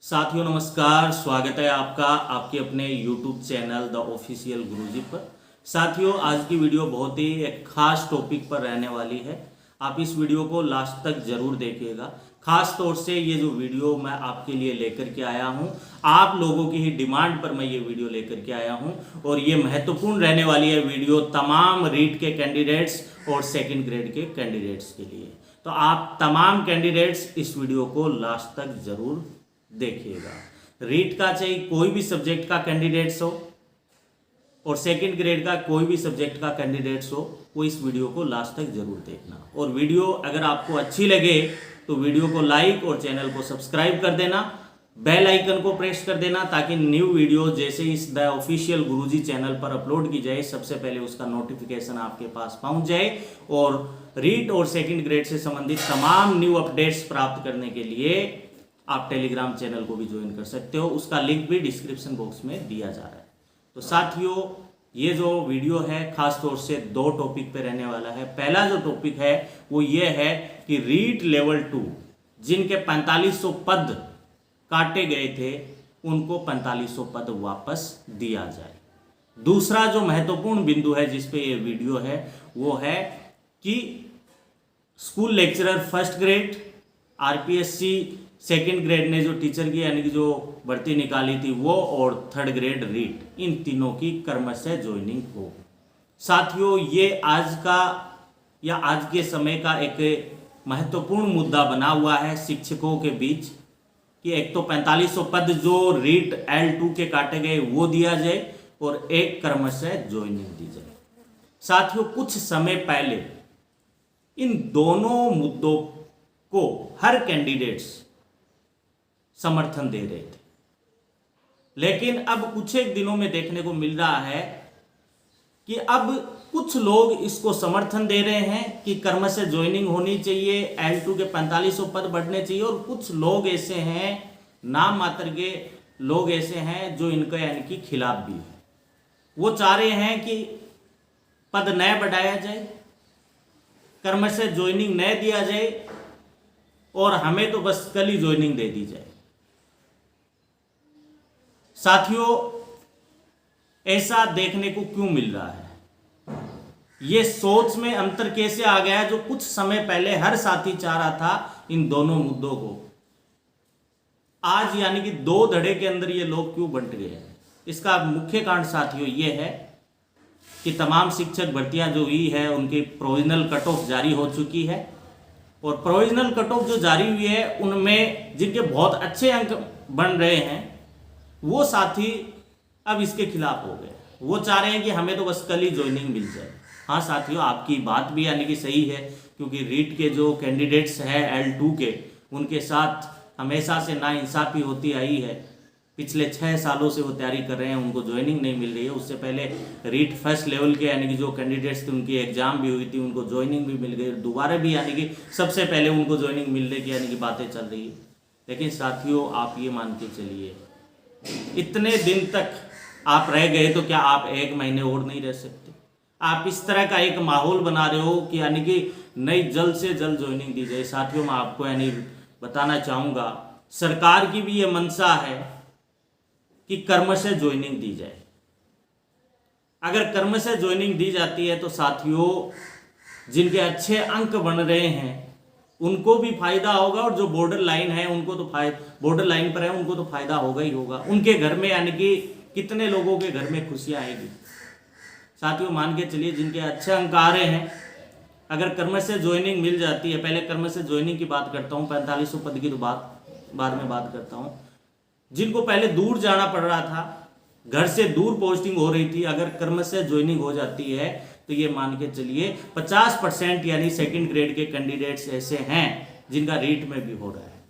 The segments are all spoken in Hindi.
साथियों नमस्कार, स्वागत है आपका आपके अपने YouTube चैनल द ऑफिशियल गुरुजी पर। साथियों आज की वीडियो बहुत ही एक खास टॉपिक पर रहने वाली है। आप इस वीडियो को लास्ट तक जरूर देखिएगा। खास तौर से ये जो वीडियो मैं आपके लिए लेकर के आया हूँ, आप लोगों की ही डिमांड पर मैं ये वीडियो लेकर के आया हूँ और ये महत्वपूर्ण रहने वाली है वीडियो तमाम रीट के कैंडिडेट्स और सेकेंड ग्रेड के कैंडिडेट्स के लिए। तो आप तमाम कैंडिडेट्स इस वीडियो को लास्ट तक जरूर देखिएगा। रीट का चाहे कोई भी सब्जेक्ट का कैंडिडेट्स हो और सेकंड ग्रेड का कोई भी सब्जेक्ट का कैंडिडेट्स हो, वो इस वीडियो को लास्ट तक जरूर देखना। और वीडियो अगर आपको अच्छी लगे तो वीडियो को लाइक और चैनल को सब्सक्राइब कर देना, बेल आइकन को प्रेस कर देना ताकि न्यू वीडियो जैसे इस द ऑफिशियल गुरुजी चैनल पर अपलोड की जाए सबसे पहले उसका नोटिफिकेशन आपके पास पहुंच जाए। और रीट और सेकंड ग्रेड से संबंधित तमाम न्यू अपडेट्स प्राप्त करने के लिए आप टेलीग्राम चैनल को भी ज्वाइन कर सकते हो, उसका लिंक भी डिस्क्रिप्शन बॉक्स में दिया जा रहा है। तो साथियों ये जो वीडियो है खास तौर से दो टॉपिक पे रहने वाला है। पहला जो टॉपिक है वो ये है कि रीट लेवल 2 जिनके 4500 पद काटे गए थे उनको 4500 पद वापस दिया जाए। दूसरा जो महत्वपूर्ण बिंदु है जिस पे ये वीडियो है वो है कि school lecturer first grade, RPSC second grade ने जो टीचर की यानी कि जो भर्ती निकाली थी वो और थर्ड ग्रेड रीट, इन तीनों की क्रमशः ज्वाइनिंग हो। साथियों ये आज का या आज के समय का एक महत्वपूर्ण मुद्दा बना हुआ है शिक्षकों के बीच कि एक तो 4500 पद जो रीट L2 के काटे गए वो दिया जाए और एक क्रमशः ज्वाइनिंग दी जाए। साथियों कुछ समय पहले इन दोनों मुद्दों को हर कैंडिडेट्स समर्थन दे रहे थे, लेकिन अब कुछ एक दिनों में देखने को मिल रहा है कि अब कुछ लोग इसको समर्थन दे रहे हैं कि क्रमशः ज्वाइनिंग होनी चाहिए, L2 के 4500 पद बढ़ने चाहिए। और कुछ लोग ऐसे हैं, नाम मात्र के लोग ऐसे हैं जो इनके यानी कि खिलाफ भी है। वो चाह रहे हैं कि पद न बढ़ाया जाए, क्रमशः ज्वाइनिंग न दिया जाए और हमें तो बस कल ही ज्वाइनिंग दे दी जाए। साथियों ऐसा देखने को क्यों मिल रहा है? ये सोच में अंतर कैसे आ गया जो कुछ समय पहले हर साथी चाह रहा था इन दोनों मुद्दों को, आज यानी कि 2 धड़े के अंदर ये लोग क्यों बंट गए हैं? इसका मुख्य कारण साथियों ये है कि तमाम शिक्षक भर्तियां जो हुई है उनकी प्रोविजनल कट ऑफ जारी हो चुकी है और प्रोविजनल कट ऑफ जो जारी हुई है उनमें जिनके बहुत अच्छे अंक बन रहे हैं वो साथी अब इसके खिलाफ हो गए। वो चाह रहे हैं कि हमें तो बस कल ही ज्वाइनिंग मिल जाए। हाँ साथियों आपकी बात भी यानी कि सही है, क्योंकि रीट के जो कैंडिडेट्स हैं L2 के उनके साथ हमेशा से नाइंसाफ़ी होती आई है। पिछले 6 सालों से वो तैयारी कर रहे हैं, उनको ज्वाइनिंग नहीं मिल रही है। उससे पहले रीट फर्स्ट लेवल के यानी कि जो कैंडिडेट्स थे उनकी एग्जाम भी हुई थी, उनको ज्वाइनिंग भी मिल गई, दोबारा भी यानी कि सबसे पहले उनको ज्वाइनिंग मिलने की यानी कि बातें चल रही है। लेकिन साथियों आप ये मान के चलिए इतने दिन तक आप रह गए तो क्या आप 1 महीने और नहीं रह सकते? आप इस तरह का एक माहौल बना रहे हो कि यानी कि नई जल्द से जल्द ज्वाइनिंग दी जाए। साथियों मैं आपको यानी बताना चाहूँगा सरकार की भी ये मंशा है कि क्रमशः ज्वाइनिंग दी जाए। अगर क्रमशः ज्वाइनिंग दी जाती है तो साथियों जिनके अच्छे अंक बन रहे हैं उनको भी फायदा होगा और जो बॉर्डर लाइन है उनको तो बॉर्डर लाइन पर है उनको तो फायदा होगा ही होगा। उनके घर में यानी कि कितने लोगों के घर में खुशियां आएगी। साथियों मान के चलिए जिनके अच्छे अंक आ रहे हैं अगर क्रमशः ज्वाइनिंग मिल जाती है, पहले क्रमशः ज्वाइनिंग की बात करता हूँ, 4500 पद की तो बाद में बात करता हूँ। जिनको पहले दूर जाना पड़ रहा था, घर से दूर पोस्टिंग हो रही थी, अगर क्रमशः ज्वाइनिंग हो जाती है तो ये मान के चलिए 50% यानी सेकंड ग्रेड के कैंडिडेट्स ऐसे हैं जिनका रीट में भी हो रहा है।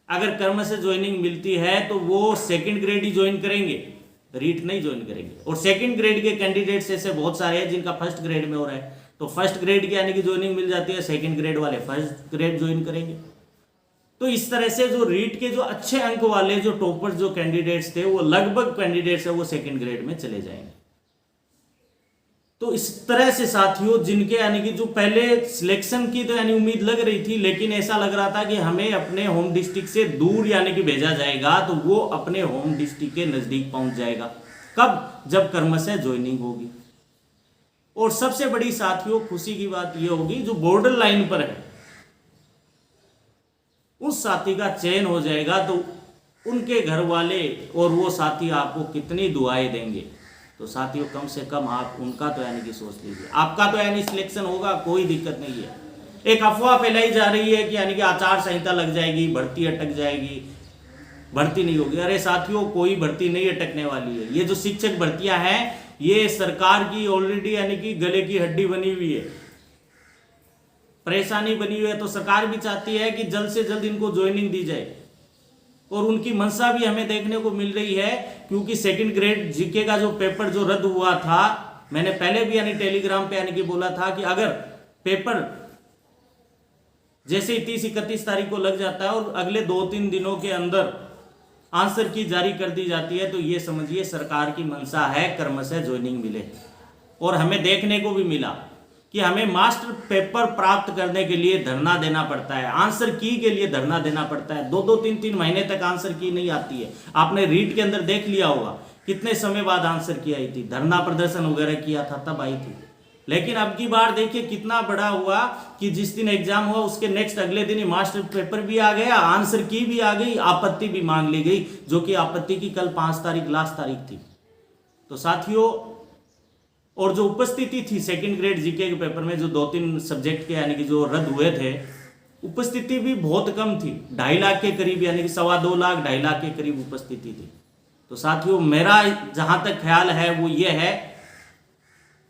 अगर क्रमशः ज्वाइनिंग मिलती है तो वो सेकंड ग्रेड ही ज्वाइन करेंगे, रीट नहीं ज्वाइन करेंगे। और सेकंड ग्रेड के कैंडिडेट्स ऐसे बहुत सारे हैं जिनका फर्स्ट ग्रेड में हो रहा है, तो फर्स्ट ग्रेड की यानी कि ज्वाइनिंग मिल जाती है, सेकंड ग्रेड वाले फर्स्ट ग्रेड ज्वाइन करेंगे। तो इस तरह से जो रीट के जो अच्छे अंक वाले जो टॉपर्स जो कैंडिडेट्स थे वो लगभग कैंडिडेट्स है वो सेकंड ग्रेड में चले जाएंगे। तो इस तरह से साथियों जिनके यानी कि जो पहले सिलेक्शन की तो यानी उम्मीद लग रही थी, लेकिन ऐसा लग रहा था कि हमें अपने होम डिस्ट्रिक्ट से दूर यानी कि भेजा जाएगा, तो वो अपने होम डिस्ट्रिक्ट के नजदीक पहुंच जाएगा। कब? जब क्रमशः ज्वाइनिंग होगी। और सबसे बड़ी साथियों खुशी की बात यह होगी जो बॉर्डर लाइन पर है उस साथी का चयन हो जाएगा, तो उनके घर वाले और वो साथी आपको कितनी दुआएं देंगे। तो साथियों कम से कम आप उनका तो यानी कि सोच लीजिए, आपका तो यानी सिलेक्शन होगा, कोई दिक्कत नहीं है। एक अफवाह फैलाई जा रही है कि यानी कि आचार संहिता लग जाएगी, भर्ती अटक जाएगी, भर्ती नहीं होगी। अरे साथियों कोई भर्ती नहीं अटकने वाली है। ये जो शिक्षक भर्तियां हैं ये सरकार की ऑलरेडी यानी कि गले की हड्डी बनी हुई है, परेशानी बनी हुई है। तो सरकार भी चाहती है कि जल्द से जल्द इनको ज्वाइनिंग दी जाए, और उनकी मंशा भी हमें देखने को मिल रही है। क्योंकि सेकंड ग्रेड जीके का जो पेपर जो रद्द हुआ था, मैंने पहले भी यानी टेलीग्राम पे यानी कि बोला था कि अगर पेपर जैसे 30-31 तारीख को लग जाता है और अगले 2-3 दिनों के अंदर आंसर की जारी कर दी जाती है, तो ये समझिए सरकार की मंशा है क्रमशः ज्वाइनिंग मिले। और हमें देखने को भी मिला कि हमें मास्टर पेपर प्राप्त करने के लिए धरना देना पड़ता है, आंसर की के लिए धरना देना पड़ता है। 2-2, 3-3 महीने तक आंसर की नहीं आती है। आपने रीट के अंदर देख लिया होगा कितने समय बाद आंसर की आई थी, धरना प्रदर्शन वगैरह किया था तब आई थी। लेकिन अब की बार देखिए कितना बड़ा हुआ कि जिस दिन एग्जाम हुआ उसके नेक्स्ट अगले दिन ही मास्टर पेपर भी आ गया, आंसर की भी आ गई, आपत्ति भी मांग ली गई, जो कि आपत्ति की कल 5 तारीख लास्ट तारीख थी। तो साथियों और जो उपस्थिति थी सेकंड ग्रेड जीके के पेपर में जो 2-3 सब्जेक्ट के यानी कि जो रद्द हुए थे, उपस्थिति भी बहुत कम थी, 2.5 लाख के करीब यानी कि 2.25 लाख 2.5 लाख के करीब उपस्थिति थी। तो साथियों मेरा जहां तक ख्याल है वो ये है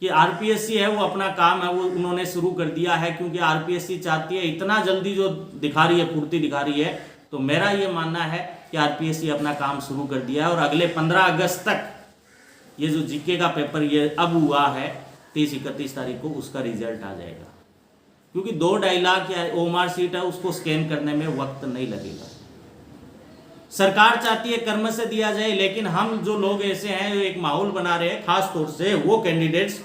कि आरपीएससी है वो अपना काम है वो उन्होंने शुरू कर दिया है, क्योंकि आरपीएससी चाहती है इतना जल्दी जो दिखा रही है, फुर्ती दिखा रही है। तो मेरा ये मानना है कि आरपीएससी अपना काम शुरू कर दिया है और अगले 15 अगस्त तक ये जो जीके का पेपर ये अब हुआ है 30-31 तारीख को उसका रिजल्ट आ जाएगा। क्योंकि 2-2.5 लाख या ओएमआर सीट है उसको स्कैन करने में वक्त नहीं लगेगा। सरकार चाहती है कर्म से दिया जाए, लेकिन हम जो लोग ऐसे हैं जो एक माहौल बना रहे हैं, खास तौर से वो कैंडिडेट्स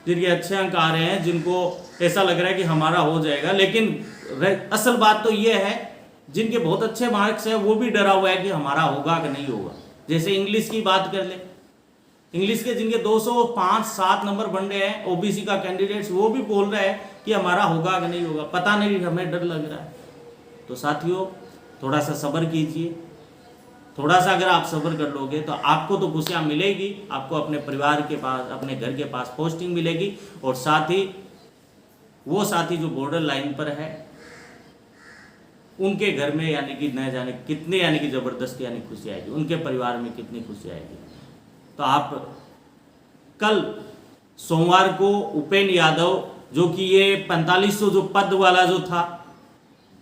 जिनके अच्छे अंक आ रहे हैं, जिनको ऐसा लग रहा है कि हमारा हो जाएगा। लेकिन असल बात तो ये है जिनके बहुत अच्छे मार्क्स हैं वो भी डरा हुआ है कि हमारा होगा कि नहीं होगा। जैसे इंग्लिश की बात कर ले, इंग्लिश के जिनके 205-7 नंबर बन रहे हैं ओबीसी का कैंडिडेट्स, वो भी बोल रहे हैं कि हमारा होगा कि नहीं होगा, पता नहीं, हमें डर लग रहा है। तो साथियों थोड़ा सा सब्र कीजिए, थोड़ा सा अगर आप सब्र कर लोगे तो आपको तो खुशियाँ मिलेगी, आपको अपने परिवार के पास, अपने घर के पास पोस्टिंग मिलेगी, और साथ ही वो साथी जो बॉर्डर लाइन पर है उनके घर में यानी कि न जाने कितने यानी कि ज़बरदस्त यानी खुशी आएगी, उनके परिवार में कितनी खुशी आएगी। तो आप कल सोमवार को उपेंद्र यादव जो कि ये 4500 जो पद वाला जो था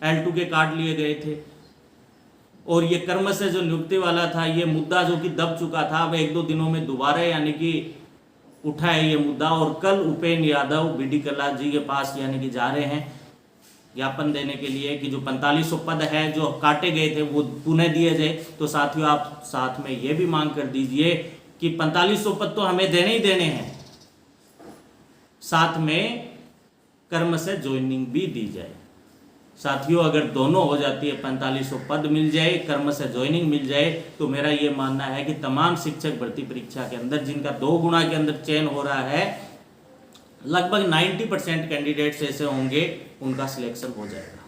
L2 के कार्ड लिए गए थे, और ये कर्म से जो नियुक्ति वाला था, ये मुद्दा जो कि दब चुका था, अब 1-2 दिनों में दोबारा यानी कि उठा है ये मुद्दा। और कल उपेंद्र यादव बीडी कल्ला जी के पास यानी कि जा रहे हैं ज्ञापन देने के लिए कि जो 4500 पद है जो काटे गए थे वो पुनः दिए जाए। तो साथियों आप साथ में ये भी मांग कर दीजिए कि 4500 पद तो हमें देने ही देने हैं, साथ में कर्म से ज्वाइनिंग भी दी जाए। साथियों अगर दोनों हो जाती है, 4500 पद मिल जाए, कर्म से ज्वाइनिंग मिल जाए, तो मेरा ये मानना है कि तमाम शिक्षक भर्ती परीक्षा के अंदर जिनका 2 गुना के अंदर चयन हो रहा है, लगभग 90% कैंडिडेट्स ऐसे होंगे उनका सिलेक्शन हो जाएगा।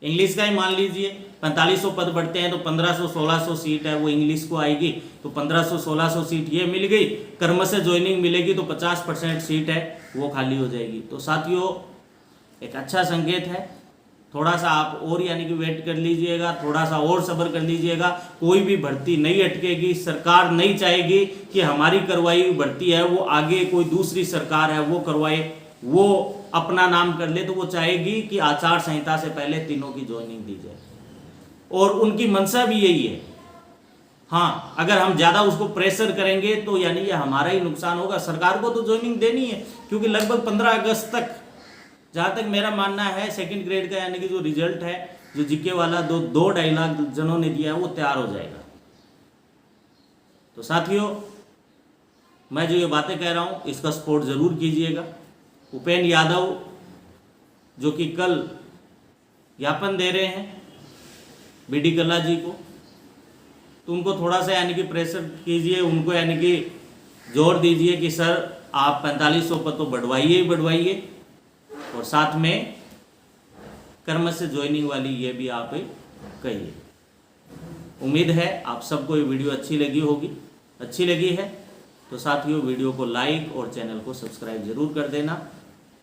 इंग्लिश का ही मान लीजिए 4500 पद बढ़ते हैं तो 1500-1600 सीट है वो इंग्लिश को आएगी, तो 1500-1600 सीट ये मिल गई, कर्म से ज्वाइनिंग मिलेगी तो 50% सीट है वो खाली हो जाएगी। तो साथियों एक अच्छा संकेत है, थोड़ा सा आप और यानी कि वेट कर लीजिएगा, थोड़ा सा और सब्र कर लीजिएगा। कोई भी भर्ती नहीं अटकेगी, सरकार नहीं चाहेगी कि हमारी करवाई हुई भर्ती है वो आगे कोई दूसरी सरकार है वो करवाए, वो अपना नाम कर ले। तो वो चाहेगी कि आचार संहिता से पहले तीनों की ज्वाइनिंग दी जाए, और उनकी मंशा भी यही है। हाँ, अगर हम ज़्यादा उसको प्रेशर करेंगे तो यानी ये हमारा ही नुकसान होगा। सरकार को तो ज्वाइनिंग देनी है, क्योंकि लगभग 15 अगस्त तक, जहाँ तक मेरा मानना है, सेकंड ग्रेड का यानी कि जो रिजल्ट है जो जीके वाला 2-2.5 लाख जनों ने दिया है वो तैयार हो जाएगा। तो साथियों मैं जो ये बातें कह रहा हूँ इसका सपोर्ट ज़रूर कीजिएगा। उपेंद्र यादव जो कि कल ज्ञापन दे रहे हैं बीडी कल्ला जी को, तो उनको थोड़ा सा यानी कि प्रेशर कीजिए, उनको यानी कि जोर दीजिए कि सर आप 4500 पर तो बढ़वाइए ही बढ़वाइए, और साथ में कर्म से ज्वाइनिंग वाली ये भी आप कहिए। उम्मीद है आप सबको ये वीडियो अच्छी लगी होगी। अच्छी लगी है तो साथियों वीडियो को लाइक और चैनल को सब्सक्राइब ज़रूर कर देना,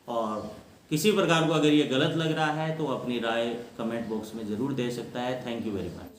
और किसी प्रकार को अगर ये गलत लग रहा है तो अपनी राय कमेंट बॉक्स में ज़रूर दे सकता है। Thank you very much.